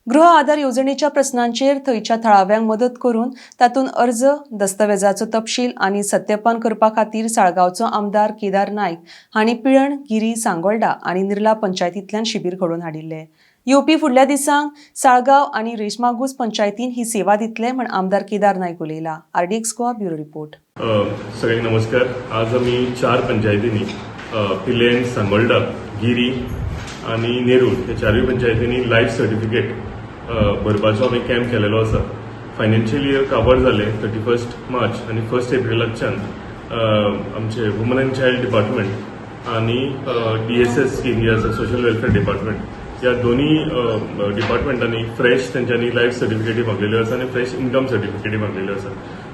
गृह आधार योजनेच्या प्रश्नांचेर थंयच्या थळाव्यांक मदत करून तातूंत अर्ज, दस्तावेजाचो तपशील आनी सत्यापन करपा खातीर साळगांवचो आमदार केदार नायक हांणी पिळण, गिरी, सांगोळडा आनी निर्ला पंचायतींतल्यान शिबीर घडोवन हाडिल्ले. येवपी फुडल्या दिसांक साळगांव आनी रेशमागूज पंचायतीन ही सेवा दितले म्हण आमदार Kedar Naik उलयला. RDX Goa bureau report. सगळ्यांक नमस्कार. आज आमी 4 पंचायतींनी पिलेन, सांगोळडा, गिरी आनी नेरूल ह्या 4 पंचायतींनी लायफ सर्टिफिकेट भरपाचो आमी कॅम्प केलेलो आसा. फायनान्शियल इयर काबार जाले 31 मार्च आनी 1 एप्रिलाच्यान आमचे वुमन एंड चायल्ड डिपार्टमेंट आनी DSS स्कीम जी आसा सोशल वेलफेअर डिपार्टमेंट ह्या दोन्ही डिपार्टमेंटांनी फ्रेश तेंच्यांनी लायफ सर्टिफिकेटी मागलेल्यो आसा आनी फ्रेश इन्कम सर्टिफिकेटी मागलेल्यो आसा.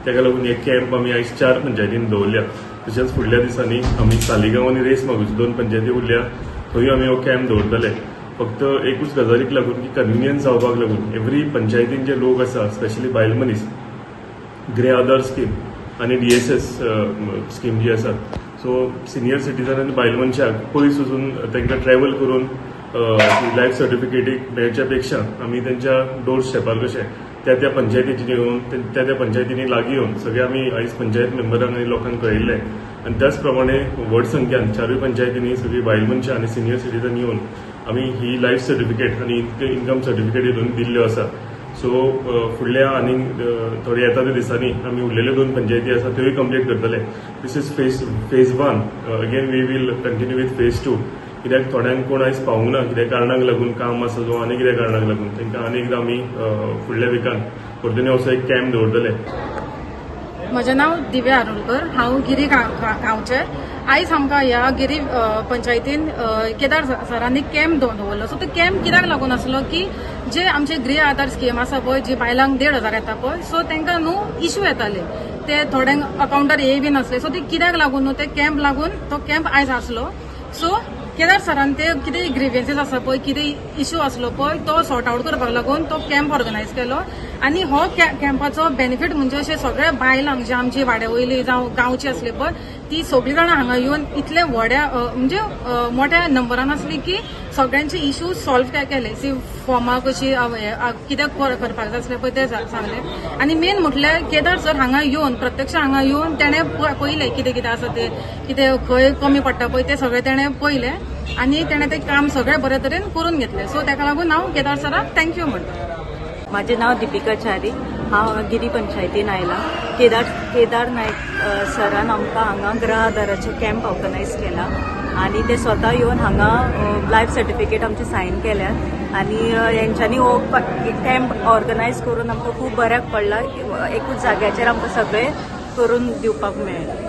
तेका लागून हे कॅम्प आमी आयज 4 पंचायतीन दवरल्या. तशेंच फुडल्या दिसांनी आमी सालिगांव आनी रेसमागूज 2 पंचायती उरल्या थंय आमी हो कॅम्प दवरतले. फक्त एकूच गजालीक लागून की कन्विनियन्स जावपाक लागून एवरी पंचायतीन जे लोक आसा स्पेशली बायल मनीस ग्रे आधार स्कीम आनी DSS स्कीम जी आसा सो सिनियर सिटीजन आनी बायल मनशाक पयस वचून तांकां ट्रॅव्हल करून लायफ सर्टिफिकेटीक मेळच्या पेक्षा आमी त्यांच्या डोर स्टेपार कशें त्या पंचायतीची येवन त्या पंचायतींनी लागीं येवन सगळे आमी आयज पंचायत मेंबरांक आनी लोकांक कळयल्ले आनी त्याच प्रमाणे व्हड संख्यान 4 पंचायतींनी सगळी बायल मनशां आनी सिनियर सिटीजन येवन आमी ही लायफ सर्टिफिकेट आनी इन्कम सर्टिफिकेट दोन दिल्ल्यो आसा. सो फुडल्या आनी थोडे येता त्या दिसांनी आमी उरलेल्यो 2 पंचायती आसा त्योय कंप्लीट करतले. This is phase 1. Again we will continue with phase 2. कित्याक थोड्यांक कोण आयज पावूंक ना कित्याक कारणांक लागून काम आसा जो आनी कित्याक कारणांक लागून तांकां आनी एकदां आमी फुडल्या विकान परतून असो एक कॅम्प दवरतले. म्हजें नांव दिव्या आरुलकर. हांव गिरी गांवचे. आयज आमकां ह्या गिरी पंचायतीन केदार सरांनी कॅम्प दवरलो. सो तो कॅम्प कित्याक लागून आसलो की जे आमचे गृह आधार स्कीम आसा पळय जी बायलांक 1,500 येता पळय सो तांकां न्हू इश्यू येताले ते थोड्यांक अकाउंटार हे बी नासले. सो ते कित्याक लागून न्हू ते कॅम्प लागून तो कॅम्प आयज आसलो. सो केदार सरान ते कितें ग्रिव्हन्सीस आसा पळय कितें इश्यू आसलो पळय तो सॉर्ट आउट करपाक लागून तो कॅम्प ऑर्गनायज केलो. आनी हो कॅम्पाचो बेनिफीट म्हणजे अशें सगळ्या बायलांक जे आमची वाड्या वयली जावं गांवची आसली पळय ती सगळीं जाणां हांगा येवन इतले व्हड्या म्हणजे मोठ्या नंबरान आसली की सगळ्यांचे इश्यू सॉल्व केले. सी फॉर्मां कशी कित्याक करपाक जाय आसले पळय ते सांगले. आनी मेन म्हटल्यार केदार सर हांगा येवन प्रत्यक्ष हांगा येवन तेणें पळयलें कितें कितें आसा ते कितें खंय कमी पडटा पळय ते सगळें तेणें पळयलें आनी तेणें तें काम सगळें बरे तरेन करून घेतलें. सो ताका लागून हांव केदार सराक थँक्यू म्हणटा. माझे नाव दीपिका च्यारी. हांव गिरी पंचायतीन आयलां. केदार नायक सरान आमकां हांगा गृह आधाराचो कॅम्प ऑर्गनायज केला आनी ते स्वता येवन हांगा लायफ सर्टिफिकेट आमची सायन केल्यात आनी हेंच्यांनी हो कॅम्प ऑर्गनायज करून आमकां खूब बऱ्याक पडला. एकूच जाग्याचेर आमकां सगळें करून दिवपाक मेळ्ळें.